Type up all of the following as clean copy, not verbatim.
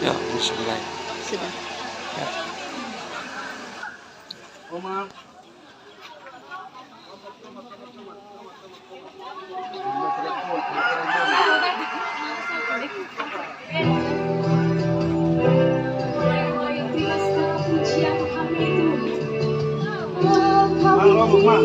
Ya, mulai. Sudah. Ya. Oma. Halo, Oma.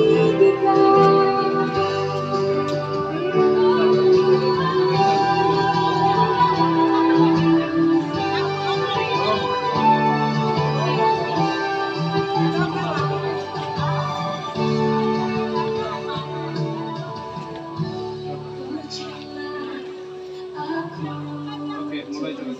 Oke, mulai dulu.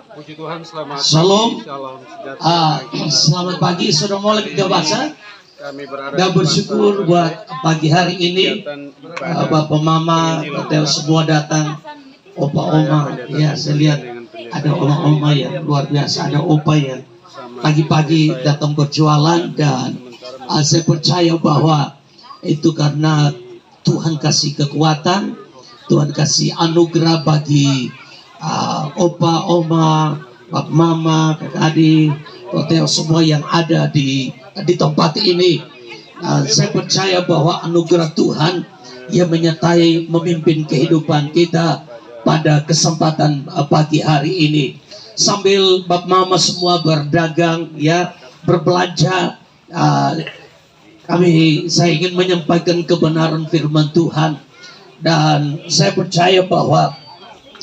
Puji Tuhan, selamat Shalom. pagi, salam sejahtera. Selamat pagi, sudah mulai kita baca. Kami berada Dan di bersyukur masa buat pagi hari ini kegiatan ibadah. Bapak Mama, Hotel semua datang, Opa Oma. Ya, saya lihat ada Oma yang luar biasa, ada Opa yang pagi-pagi datang berjualan, dan saya percaya bahwa itu karena Tuhan kasih kekuatan, Tuhan kasih anugerah bagi Opa, Oma, Bapak Mama, kakak adik, hotel semua yang ada di tempat ini. Saya percaya bahwa anugerah Tuhan yang menyertai memimpin kehidupan kita pada kesempatan pagi hari ini. Sambil Bapak Mama semua berdagang, ya, berbelanja, saya ingin menyampaikan kebenaran firman Tuhan. Dan saya percaya bahwa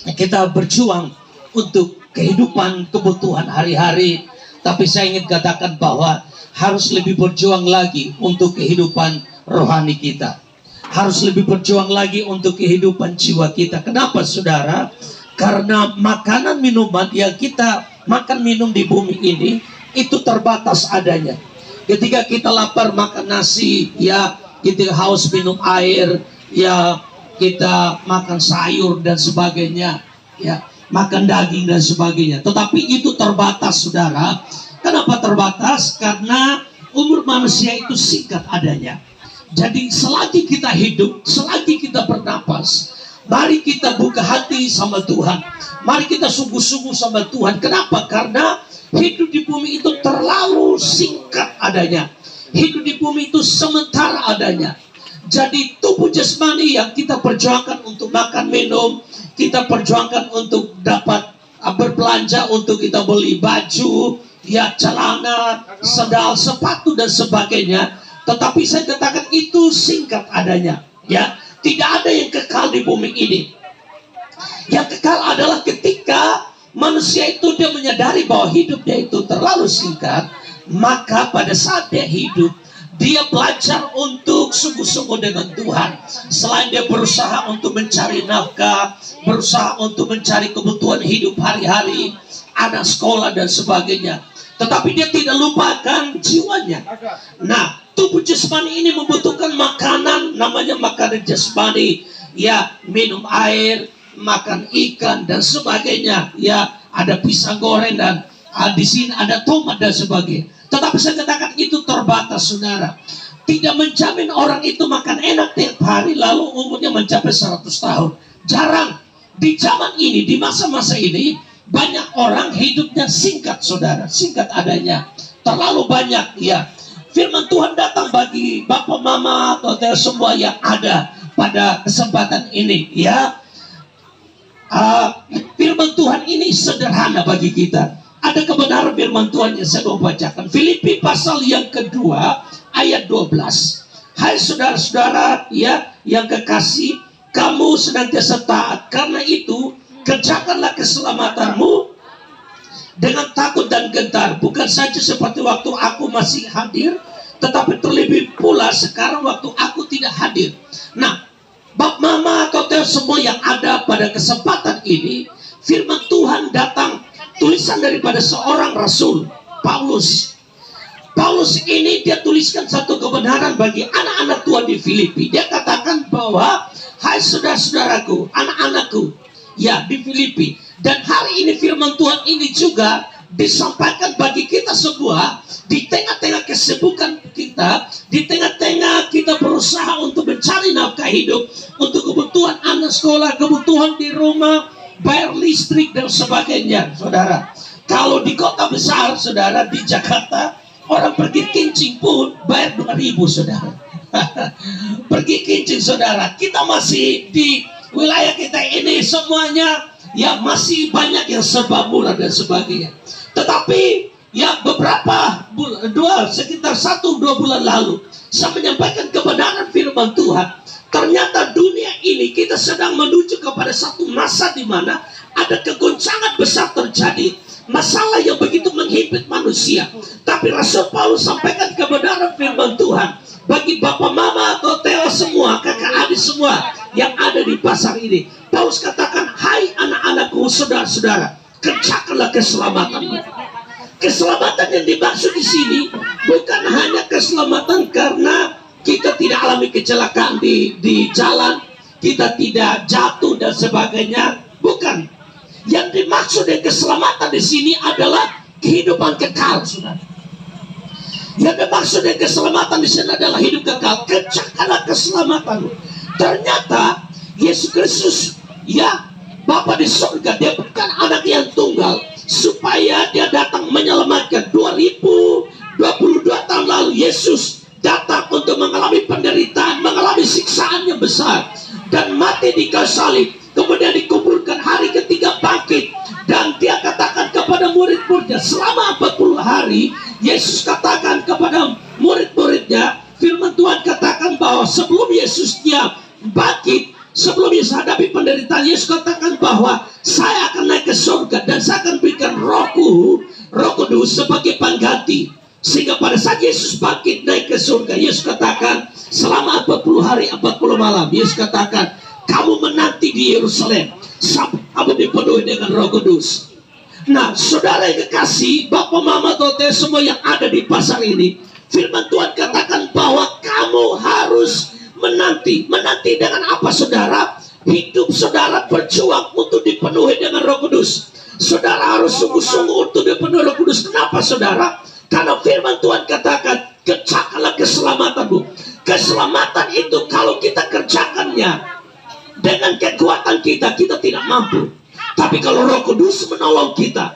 kita berjuang untuk kehidupan kebutuhan hari-hari, tapi saya ingin katakan bahwa harus lebih berjuang lagi untuk kehidupan rohani kita, harus lebih berjuang lagi untuk kehidupan jiwa kita. Kenapa, saudara? Karena makanan minuman yang kita makan minum di bumi ini itu terbatas adanya. Ketika kita lapar makan nasi, ya, kita haus minum air, ya, kita makan sayur dan sebagainya, ya, makan daging dan sebagainya. Tetapi itu terbatas, saudara. Kenapa terbatas? Karena umur manusia itu singkat adanya. Jadi selagi kita hidup, selagi kita bernapas, mari kita buka hati sama Tuhan. Mari kita sungguh-sungguh sama Tuhan. Kenapa? Karena hidup di bumi itu terlalu singkat adanya. Hidup di bumi itu sementara adanya. Jadi tubuh jasmani yang kita perjuangkan untuk makan minum, kita perjuangkan untuk dapat berbelanja, untuk kita beli baju, ya, celana, sandal, sepatu dan sebagainya. Tetapi saya katakan itu singkat adanya, ya. Tidak ada yang kekal di bumi ini. Yang kekal adalah ketika manusia itu dia menyadari bahwa hidupnya itu terlalu singkat, maka pada saat dia hidup, dia belajar untuk sungguh-sungguh dengan Tuhan. Selain dia berusaha untuk mencari nafkah, berusaha untuk mencari kebutuhan hidup hari-hari, anak sekolah dan sebagainya, tetapi dia tidak lupakan jiwanya. Nah, tubuh jasmani ini membutuhkan makanan, namanya makanan jasmani, ya, minum air, makan ikan dan sebagainya, ya, ada pisang goreng dan di sini ada tomat dan sebagainya. Tetapi saya katakan itu terbatas, saudara. Tidak menjamin orang itu makan enak tiap hari lalu umurnya mencapai 100 tahun. Jarang. Di zaman ini, di masa-masa ini, banyak orang hidupnya singkat, saudara. Singkat adanya. Terlalu banyak, ya. Firman Tuhan datang bagi Bapak, Mama, atau semua yang ada pada kesempatan ini, ya. Firman Tuhan ini sederhana bagi kita. Ada kebenaran firman Tuhan yang saya mau bacakan. Filipi pasal yang kedua ayat 12. Hai saudara-saudara, ya, yang kekasih, kamu senantiasa taat. Karena itu kerjakanlah keselamatanmu dengan takut dan gentar. Bukan saja seperti waktu aku masih hadir, tetapi terlebih pula sekarang waktu aku tidak hadir. Nah, Bapak, Mama, atau semua yang ada pada kesempatan ini, firman Tuhan datang, tulisan daripada seorang rasul, Paulus. Paulus ini dia tuliskan satu kebenaran bagi anak-anak Tuhan di Filipi. Dia katakan bahwa, hai saudara-saudaraku, anak-anakku, ya, di Filipi. Dan hari ini firman Tuhan ini juga disampaikan bagi kita semua di tengah-tengah kesibukan kita, di tengah-tengah kita berusaha untuk mencari nafkah hidup, untuk kebutuhan anak sekolah, kebutuhan di rumah, bayar listrik dan sebagainya. Saudara, kalau di kota besar, saudara, di Jakarta, orang pergi kincing pun bayar 2.000, saudara. Pergi kincing, saudara. Kita masih di wilayah kita ini semuanya ya masih banyak yang serba murah dan sebagainya. Tetapi ya beberapa sekitar 1-2 bulan lalu saya menyampaikan kebenaran firman Tuhan. Ternyata dunia ini kita sedang menuju kepada satu masa di mana ada kegoncangan besar terjadi, masalah yang begitu menghimpit manusia. Tapi Rasul Paulus sampaikan kebenaran firman Tuhan bagi bapak mama atau teo semua, kakak adik semua yang ada di pasar ini. Paulus katakan, hai anak-anakku, saudara-saudara, kerjakanlah keselamatanmu. Keselamatan yang dimaksud di sini bukan hanya keselamatan karena kita tidak alami kecelakaan di jalan, kita tidak jatuh dan sebagainya. Bukan. Yang dimaksud dengan keselamatan di sini adalah kehidupan kekal, saudara. Yang dimaksud dengan keselamatan di sini adalah hidup kekal. Kerjakanlah keselamatan. Ternyata Yesus Kristus, ya Bapa di surga, dia bukan anak yang tunggal supaya dia datang menyelamatkan. 2022 tahun lalu Yesus datang untuk mengalami penderitaan, mengalami siksaan yang besar, dan mati di kayu salib, kemudian dikuburkan, hari ketiga bangkit. Dan dia katakan kepada murid-muridnya selama 40 hari, Yesus katakan kepada murid-muridnya, firman Tuhan katakan bahwa sebelum Yesus dia bangkit, sebelum Yesus hadapi penderitaan, Yesus katakan bahwa saya akan naik ke surga dan saya akan berikan Roh Kudus sebagai pengganti. Sehingga pada saat Yesus bangkit naik ke surga, Yesus katakan selama 40 hari 40 malam, Yesus katakan kamu menanti di Yerusalem sampai kamu dipenuhi dengan Roh Kudus. Nah, saudara yang kekasih, bapak, mama, tote, semua yang ada di pasar ini, firman Tuhan katakan bahwa kamu harus menanti. Menanti dengan apa, saudara? Hidup saudara berjuang untuk dipenuhi dengan Roh Kudus. Saudara harus sungguh-sungguh untuk dipenuhi Roh Kudus. Kenapa, saudara? Karena firman Tuhan katakan, kerjakanlah keselamatanmu. Keselamatan itu kalau kita kerjakannya dengan kekuatan kita tidak mampu. Tapi kalau Roh Kudus menolong kita,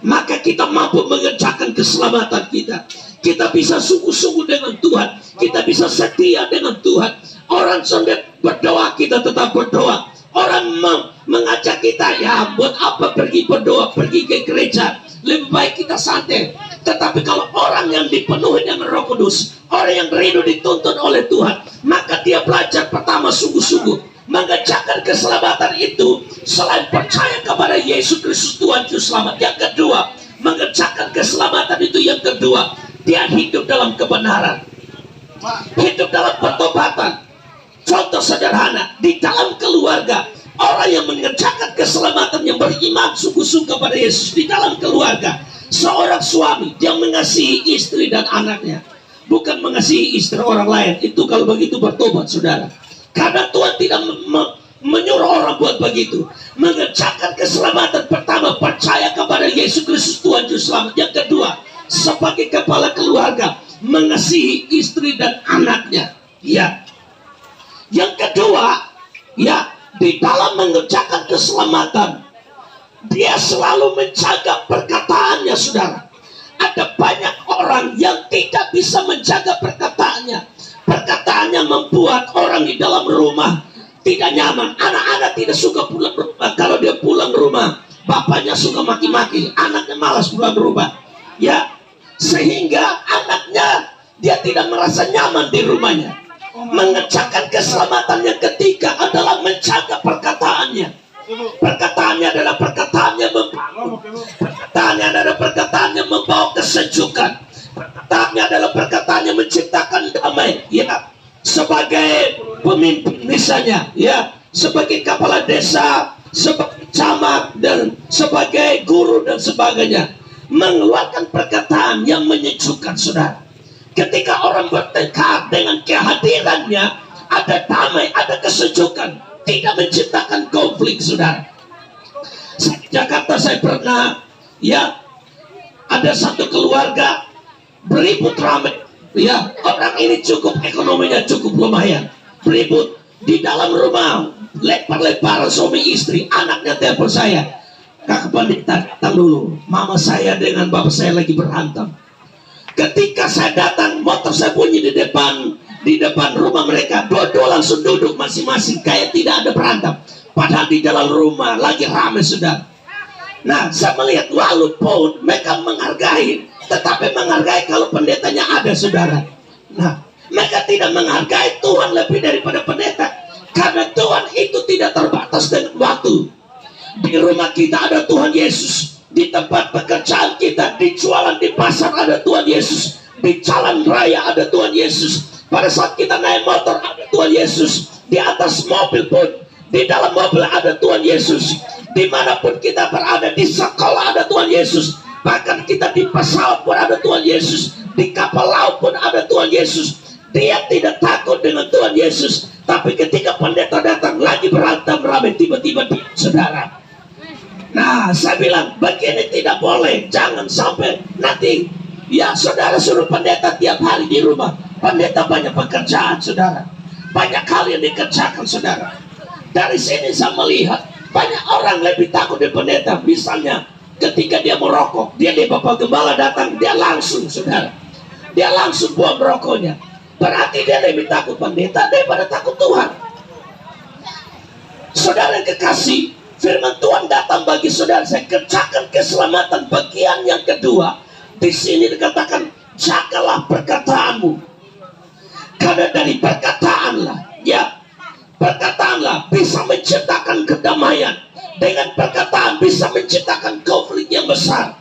maka kita mampu mengerjakan keselamatan kita. Kita bisa sungguh-sungguh dengan Tuhan. Kita bisa setia dengan Tuhan. Orang sambil berdoa, kita tetap berdoa. Orang mengajak kita, ya buat apa pergi berdoa, pergi ke gereja, lebih baik kita santai. Tetapi kalau orang yang dipenuhi dengan Roh Kudus, orang yang rindu dituntun oleh Tuhan, maka dia belajar pertama sungguh-sungguh mengerjakan keselamatan itu. Selain percaya kepada Yesus Kristus Tuhan Juru Selamat, yang kedua, mengerjakan keselamatan itu yang kedua, dia hidup dalam kebenaran, hidup dalam pertobatan. Contoh sederhana, di dalam keluarga, orang yang mengerjakan keselamatan, yang beriman sungguh-sungguh kepada Yesus di dalam keluarga, seorang suami yang mengasihi istri dan anaknya, bukan mengasihi istri orang lain. Itu kalau begitu bertobat, saudara. Karena Tuhan tidak menyuruh orang buat begitu. Mengerjakan keselamatan pertama, percaya kepada Yesus Kristus Tuhan Juru Selamat. Yang kedua, sebagai kepala keluarga, mengasihi istri dan anaknya. Ya. Yang kedua, ya, di dalam mengerjakan keselamatan, dia selalu menjaga perkataannya, saudara. Ada banyak orang yang tidak bisa menjaga perkataannya. Perkataannya membuat orang di dalam rumah tidak nyaman. Anak-anak tidak suka pulang rumah. Kalau dia pulang rumah, bapaknya suka maki-maki, anaknya malas pulang rumah. Ya, sehingga anaknya dia tidak merasa nyaman di rumahnya. Mengerjakan keselamatan yang ketiga adalah menjaga perkataannya. Perkataannya adalah perkataan yang membangun. Perkataannya adalah perkataan yang membawa kesejukan. Perkataannya adalah perkataan yang menciptakan damai. Ya, sebagai pemimpin misalnya, ya, sebagai kepala desa, sebagai camat, dan sebagai guru dan sebagainya, mengeluarkan perkataan yang menyejukkan, saudara. Ketika orang bertekad dengan kehadirannya, ada damai, ada kesejukan, tidak menciptakan konflik, saudara. Di Jakarta saya pernah, ya, ada satu keluarga beribut ramai, ya, orang ini cukup ekonominya cukup lumayan, beribut di dalam rumah, lepar-lepar suami istri. Anaknya telepon saya, Kak Pendeta datang dulu, mama saya dengan bapak saya lagi berantem. Ketika saya datang, motor saya bunyi di depan rumah mereka. Dua-dua langsung duduk masing-masing kayak tidak ada berantem, padahal di dalam rumah lagi ramai, saudara. Nah, saya melihat walaupun mereka menghargai, tetapi menghargai kalau pendetanya ada, saudara. Nah, mereka tidak menghargai Tuhan lebih daripada pendeta, karena Tuhan itu tidak terbatas dengan waktu. Di rumah kita ada Tuhan Yesus, di tempat pekerjaan kita, di jualan di pasar ada Tuhan Yesus, di jalan raya ada Tuhan Yesus, pada saat kita naik motor ada Tuhan Yesus, di atas mobil pun, di dalam mobil ada Tuhan Yesus, dimanapun kita berada, di sekolah ada Tuhan Yesus, bahkan kita di pesawat pun ada Tuhan Yesus, di kapal laut pun ada Tuhan Yesus. Dia tidak takut dengan Tuhan Yesus. Tapi ketika pendeta datang lagi berantem ramai, tiba-tiba dia, saudara. Nah, saya bilang begini tidak boleh, jangan sampai nanti ya saudara suruh pendeta tiap hari di rumah. Pendeta banyak pekerjaan, saudara, banyak hal yang dikerjakan, saudara. Dari sini saya melihat banyak orang lebih takut dari pendeta. Misalnya ketika dia merokok, dia di bapak gembala datang, dia langsung, saudara, dia langsung buang rokoknya. Berarti dia lebih takut pendeta daripada takut Tuhan. Saudara yang kekasih, firman Tuhan datang bagi saudara, saya kerjakan keselamatan. Bagian yang kedua, di sini dikatakan, jagalah perkataanmu, karena dari perkataanlah, ya, perkataanlah bisa menciptakan kedamaian. Dengan perkataan bisa menciptakan konflik yang besar.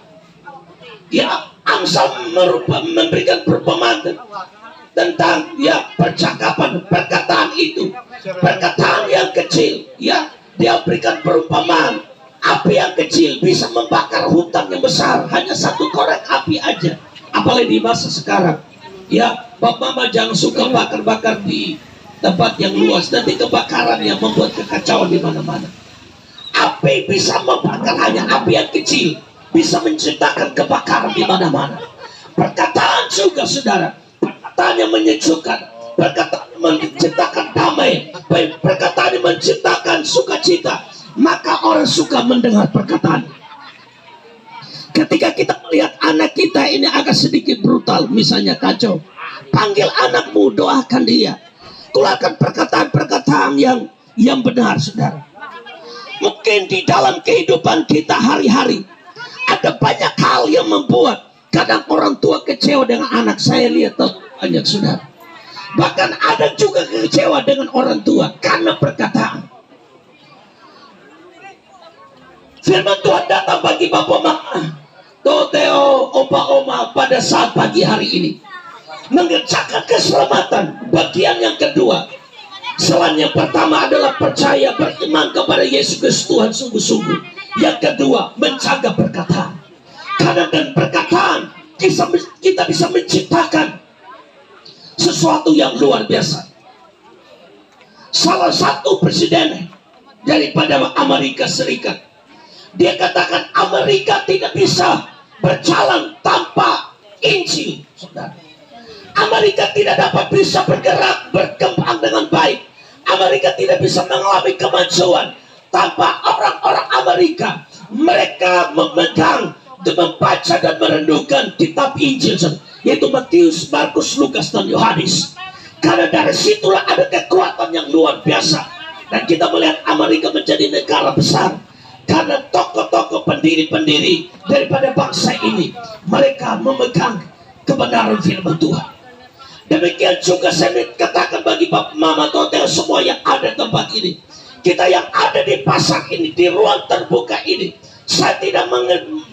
Ya, Amsal memberikan perumpamaan tentang ya percakapan, perkataan itu, perkataan yang kecil, ya, dia berikan perumpamaan. Api yang kecil bisa membakar hutan yang besar, hanya satu korek api aja. Apalagi di masa sekarang, ya, Bapak Mama jangan suka bakar-bakar di tempat yang luas, nanti kebakaran yang membuat kekacauan di mana-mana. Api bisa membakar, hanya api yang kecil bisa menciptakan kebakaran di mana-mana. Perkataan juga, saudara, perkataan yang menyejukkan, perkataan yang menciptakan damai, perkataan yang menciptakan sukacita, maka orang suka mendengar perkataan. Ketika kita melihat anak kita ini agak sedikit brutal, misalnya kacau, panggil anakmu, doakan dia, keluarkan perkataan-perkataan yang benar, saudara. Mungkin di dalam kehidupan kita hari-hari ada banyak hal yang membuat kadang orang tua kecewa dengan anak. Saya lihat banyak, saudara. Bahkan ada juga kecewa dengan orang tua karena perkataan. Firman Tuhan datang bagi bapak mama, Toteo, opa oma pada saat pagi hari ini, mengerjakan keselamatan. Bagian yang kedua, selain yang pertama adalah percaya, beriman kepada Yesus Kristus Tuhan sungguh-sungguh. Yang kedua, menjaga perkataan. Karena dengan perkataan kita bisa menciptakan sesuatu yang luar biasa. Salah satu presiden daripada Amerika Serikat, dia katakan Amerika tidak bisa berjalan tanpa Injil, saudara. Amerika tidak dapat bisa bergerak, berkembang dengan baik. Amerika tidak bisa mengalami kemajuan tanpa orang-orang Amerika. Mereka memegang dan membaca dan merenungkan kitab Injil, yaitu Matius, Markus, Lukas, dan Yohanes. Karena dari situlah ada kekuatan yang luar biasa. Dan kita melihat Amerika menjadi negara besar karena tokoh-tokoh pendiri-pendiri daripada bangsa ini, mereka memegang kebenaran firman Tuhan. Demikian juga saya katakan bagi Bapak Mama Totel semua yang ada di tempat ini, kita yang ada di pasar ini, di ruang terbuka ini, saya tidak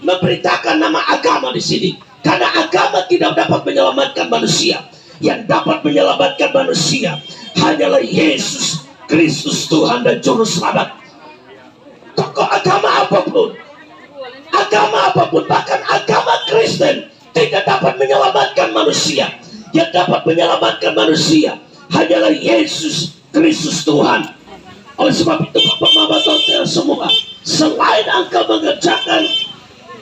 memberitakan nama agama di sini, karena agama tidak dapat menyelamatkan manusia. Yang dapat menyelamatkan manusia hanyalah Yesus Kristus, Tuhan dan Juru Selamat. Tokoh agama apapun, bahkan agama Kristen tidak dapat menyelamatkan manusia. Yang dapat menyelamatkan manusia hanyalah Yesus Kristus Tuhan. Oleh sebab itu Bapak Mama Totel semua, selain engkau mengerjakan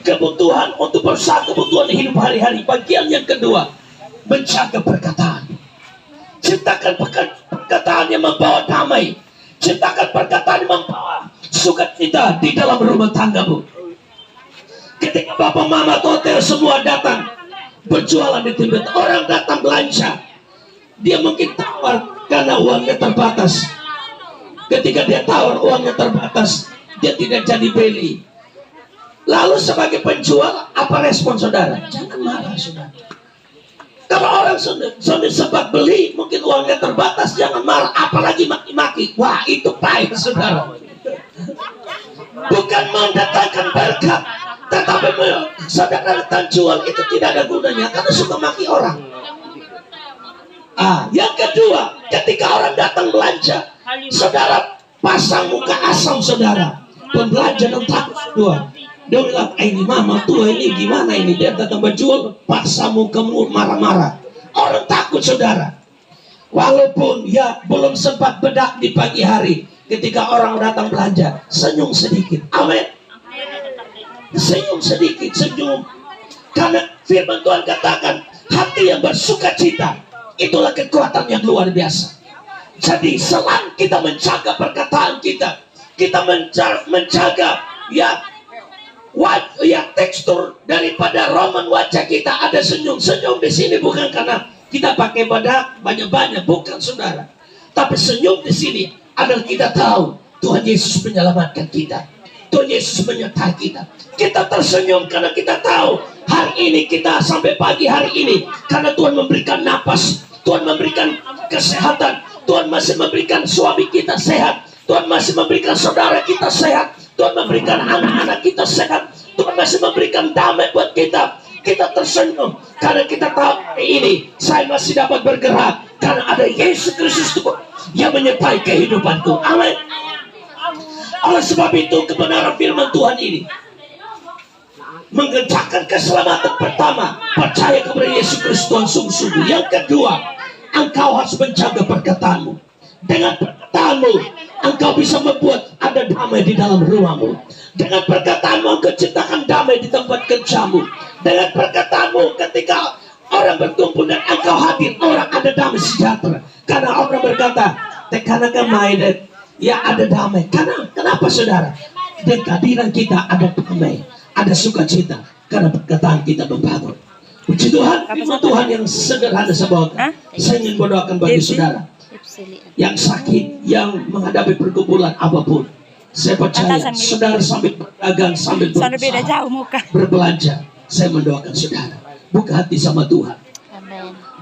kebutuhan untuk berusaha kebutuhan hidup hari-hari. Bagian yang kedua, menjaga perkataan. Ciptakan perkataan yang membawa damai. Ciptakan perkataan yang membawa sukacita di dalam rumah tanggamu. Ketika bapak mama hotel semua datang berjualan di tempat, orang datang belanja, dia mungkin tawar karena uangnya terbatas. Ketika dia tawar uangnya terbatas, dia tidak jadi beli. Lalu sebagai penjual, apa respon saudara? Jangan marah saudara. Kalau orang sudah sempat beli, mungkin uangnya terbatas, jangan marah, apalagi maki-maki. Wah, itu pahit saudara. Bukan mendatangkan berkat, tetapi saudara datang jual itu tidak ada gunanya karena suka maki orang. Yang kedua, ketika orang datang belanja, saudara pasang muka asam saudara. Pembelanja dan takut dua. Dia bilang, ini mama tua ini gimana ini, dia datang berjual pasang muka marah-marah. Orang takut saudara. Walaupun ya belum sempat bedak di pagi hari, ketika orang datang belanja, senyum sedikit. Amin. Senyum sedikit, senyum. Karena firman Tuhan katakan, hati yang bersuka cita, itulah kekuatan yang luar biasa. Jadi selain kita menjaga perkataan kita menjaga tekstur daripada roman wajah kita, ada senyum di sini bukan karena kita pakai bedak banyak-banyak, bukan saudara. Tapi senyum di sini adalah kita tahu Tuhan Yesus menyelamatkan kita. Tuhan Yesus menyertai kita. Kita tersenyum karena kita tahu hari ini kita sampai pagi hari ini karena Tuhan memberikan napas, Tuhan memberikan kesehatan, Tuhan masih memberikan suami kita sehat, Tuhan masih memberikan saudara kita sehat, Tuhan memberikan anak-anak kita sehat, Tuhan masih memberikan damai buat kita. Kita tersenyum karena kita tahu hari ini saya masih dapat bergerak karena ada Yesus Kristus yang menyertai kehidupanku. Amin. Oleh sebab itu kebenaran firman Tuhan ini mengerjakan keselamatan. Pertama, percaya kepada Yesus Kristus Tuhan sungguh-sungguh. Yang kedua, engkau harus menjaga perkataanmu. Dengan perkataanmu engkau bisa membuat ada damai di dalam rumahmu. Dengan perkataanmu engkau ciptakan damai di tempat kerjamu. Dengan perkataanmu ketika orang berkumpul dan engkau hadir, orang ada damai sejahtera. Karena orang berkata, tekanakan main ya ada damai. Kenapa saudara? Di kehadiran kita ada damai, ada sukacita. Karena perkataan kita membangun. Puji Tuhan, firman Tuhan yang sederhana sebagai saya ingin berdoakan bagi saudara yang sakit, yang menghadapi pergumulan apapun. Saya percaya saudara sambil berdagang, sambil berbelanja, saya mendoakan saudara buka hati sama Tuhan.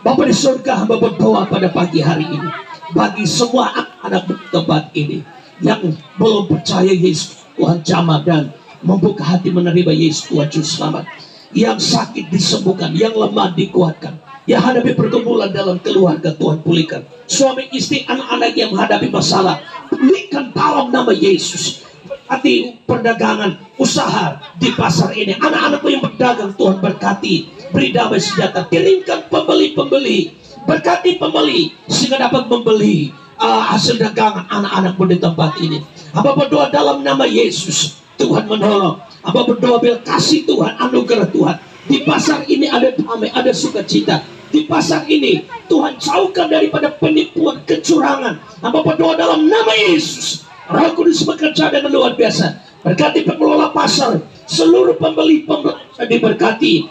Bapa di surga, hamba berdoa pada pagi hari ini bagi semua anak-anak di tempat ini yang belum percaya Yesus Tuhan jamah dan membuka hati menerima Yesus Tuhan Juru Selamat. Yang sakit disembuhkan, yang lemah dikuatkan, yang hadapi pergumulan dalam keluarga Tuhan pulihkan. Suami istri anak-anak yang menghadapi masalah, pulihkan dalam nama Yesus. Berkati perdagangan usaha di pasar ini, anak-anakku yang berdagang Tuhan berkati, beri damai sejahtera, kirimkan pembeli-pembeli, berkati pembeli sehingga dapat membeli hasil dagangan anak-anakmu di tempat ini. Hamba berdoa dalam nama Yesus, Tuhan menolong. Hamba berdoa biar kasih Tuhan, anugerah Tuhan. Di pasar ini ada damai, ada sukacita. Di pasar ini Tuhan jauhkan daripada penipuan, kecurangan. Hamba berdoa dalam nama Yesus, Roh Kudus bekerja dengan luar biasa. Berkati pengelola pasar, seluruh pembeli diberkati.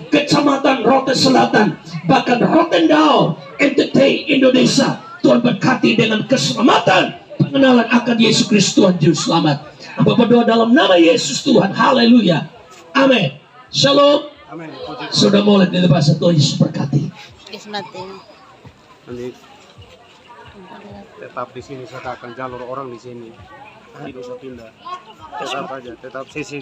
Kecamatan Rote Selatan, bahkan Rotendao, NTT Indonesia, Tuhan berkati dengan keselamatan, pengenalan akan Yesus Kristus Tuhan Juru Selamat. Hamba berdoa dalam nama Yesus Tuhan. Haleluya. Amin. Shalom. Amin. Sudah mulai di bahasa Tuhan Yesus berkati. Nanti tetap di sini, saya akan jalur orang di sini. Tidak usah pindah. Tetap aja, tetap sisi